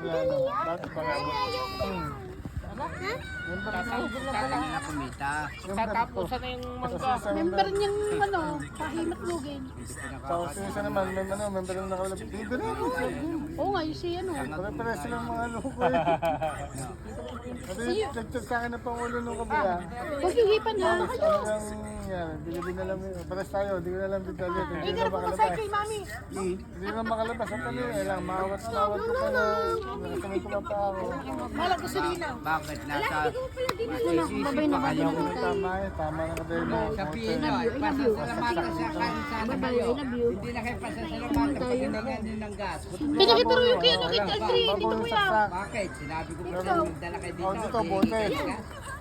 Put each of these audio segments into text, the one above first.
piano. Dati pa nga. na kumita. Tatapusan na yung mangga. Member niyang ano, pahimat lugin. Sa Usisa naman, member yung nakalapit. Dito na ako. Oo nga, yung si ano. Pare-pares silang mga loko eh. Kasi nag-chat sa akin na pangulo nung kabila. Huwag yung hipan ha. Talagang yan, hindi na lang. Pares tayo, hindi ko na lang detalye. Hindi na makalabas. Mami. Hindi na makalabas. Ang pamilya lang, mawat-mawat ko pa na. Nakasamay ko pa ako. Malag ko sila. Bakit nasa Babay na babay na kita. Tama eh, tama na ka mo. sabihin nyo, pasasalamatan sa kanin sana kayo. Hindi na kayo pasasalamatan pag hinangan nyo ng gas. Pinakita rin yung kaya nakita Aldrin. Dito Bagong kuya. saksak. Bakit? Sinabi ko pa rin magdala kayo dito. Oh, dito, bote.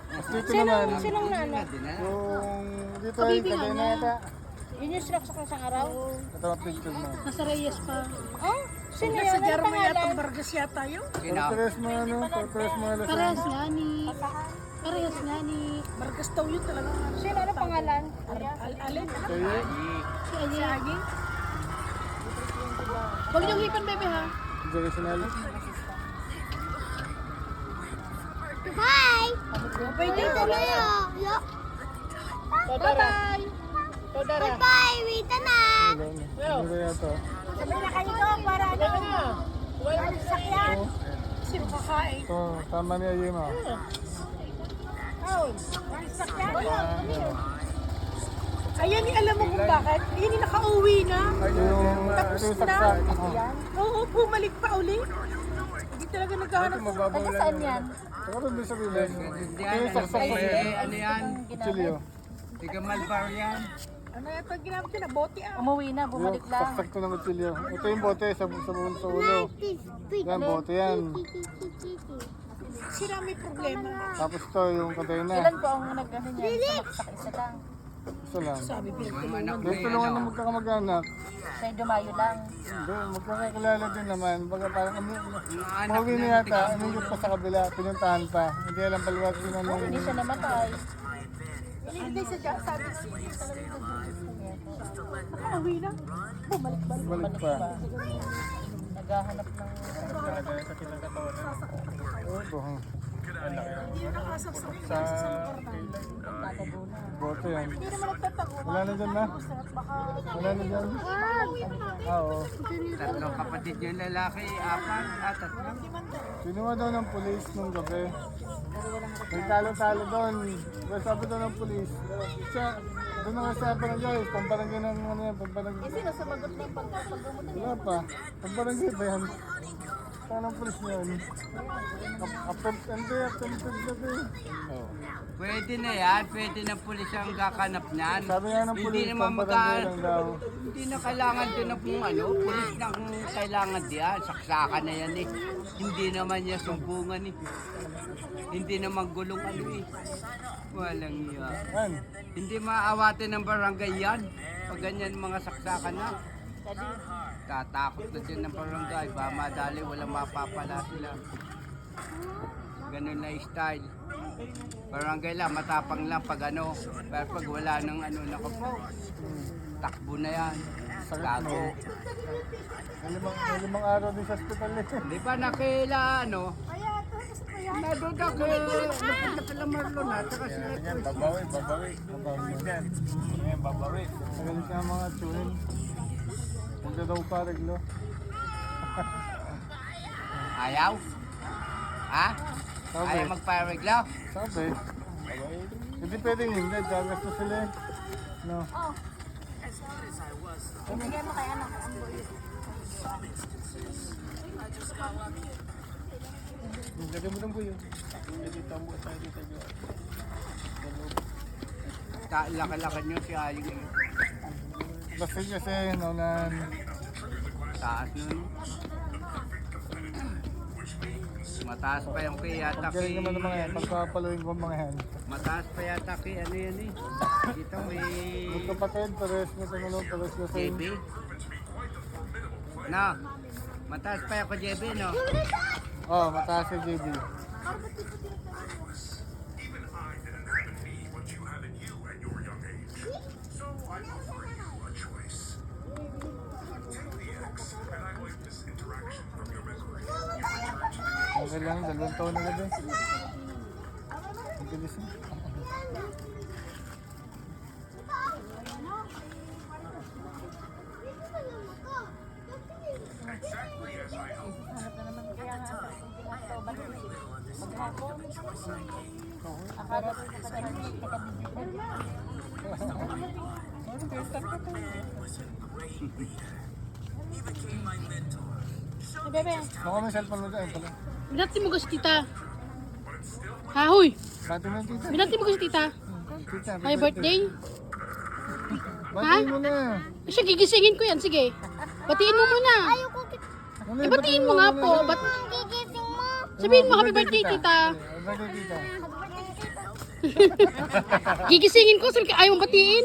Mas dito naman. Sinong nana? Yung dito ay kagay na yata. Yun yung sinaksak na sa araw. Ito ang picture mo. Nasa Reyes pa. Oh? Sino yan? Sa Jeremy yata, Vargas yata yun. Pare-pares mo ano, pare-pares mo alas. Parehas nga ni... Parehas nga ni... Vargas daw yun talaga. Sino ano pangalan? Alin? Kayo? Si Aye. Agi? Huwag niyong hipan bebe ha. Diyan sa nalo. Bye! Pwede ka na yan. Bye-bye! Bye-bye, wita na. Ano ba yata? Sabay na kayo doon para ano. Walang sakyan. Sino kakain? Ito, tama ni Ayima. Oh, walang sakyan. Ayan, alam mo kung bakit? Yun yung nakauwi na. Yung Tapos ito yung na. saksak. Oo, bumalik pa uli. Hindi talaga naghahanap. Mababaw lang. Saan yan? Saka doon sa bilis. Ito yung saksak ko. Ano yan? Chilio. Tiga Malbar yan. Ano yan pag ginamit yun? Bote ah. Umuwi na, bumalik Yung lang. saksak ko ng kutsilyo. Ito yung bote sa ulo. Yan, bote yan. Sira may problema. Tapos ito yung kadena. Ilan po ang nag-ano niya? Sa isa lang. Isa lang. Sabi ko. Yung anak mo May tulungan na magkakamag-anak. Sa Dumayo lang. Hindi, magkakakilala din naman. Baga parang anak pauwi na yata. Anong pa sa kabila, pinuntahan pa. Hindi alam paluwag yun ano. Hindi siya namatay. Hindi sa dyan. Sabi ko. Nakauwi na. Bumalik-balik. Balik pa. Naghahanap ng... Ito, Hindi yung nakasaksak. sa bote yan. Hindi naman nagtatago. Wala na dyan na? Baka Wala na dyan? Oo. tatlong kapatid yung lalaki, apat, tatlo. Kinuha daw ng pulis nung gabi. May talo-talo doon. Sabi daw ng pulis. Siya, doon nga sa barangay. Pambarangay ng ano yan. Pambarangay. Sino sumagot ng pagkagamot? Wala pa. Pambarangay ba yan? Saan ang pulis niya yun? Attempted na din. Pwede na yan, pwede na pulis ang kakanap niyan. Sabi nga ng Hindi pulis, naman pambarangay lang daw. Hindi na kailangan din na kung ano, pulis na kung kailangan diyan. Saksakan na yan eh. Hindi naman niya sumbungan eh. Hindi naman gulong ano eh. Walang iya. Yan. Hindi maaawatin ng barangay yan. Pag ganyan mga saksakan na. Tatakot na din ng barangay. Ba madali, walang mapapala sila. Ganun na style. Barangay lang, matapang lang pag ano. Pero pag wala ng ano, nakapo, takbo na yan. Gago. May limang araw din sa hospital eh. Di ba nakila ano? Naduda ko, napunta sila Marlon at saka sila Yan, babawi. Yan. Yan, babawi. Magaling ka mga tsuhin. Huwag na daw pa reglo. Ayaw? Ha? Sabi. Ayaw magpareglaw? Sabi. Hindi pwedeng hindi. Dagas na sila eh. No. Ibigay mo kay anak ang boy. Lagyan mo ng buyo. Dito mo tayo dito. Laki-laki nyo si Ayong eh. Basta kasi, naunan. Taas nun. Mataas pa yung kay yata kay... Pagkaling naman ng mga yan. Pagpapaluin ko ang mga yan. Mataas pa yata kay ano yan eh. Dito may... Magkapatid, pares na tanong, pares na sa JB. No. Mataas pa yung kay JB no? Oh, mataas sa JB. Okay lang, 2 taon na gabi. Ang bilis na. Akala ko sa kanya, Bebe, Baka may cellphone mo dyan pala. binati mo kasi tita. Ha, huy. Bati mo yung tita. Binati mo kasi tita. Tita, Happy birthday. Batiin mo na. Siya, gigisingin ko yan. Sige. Batiin mo muna. ayoko Ano, Eh, batiin mo nga po. gigising mo. Sabihin mo, happy birthday, tita. Happy birthday, tita. Gigisingin ko. Sabi ka, ayaw mong batiin.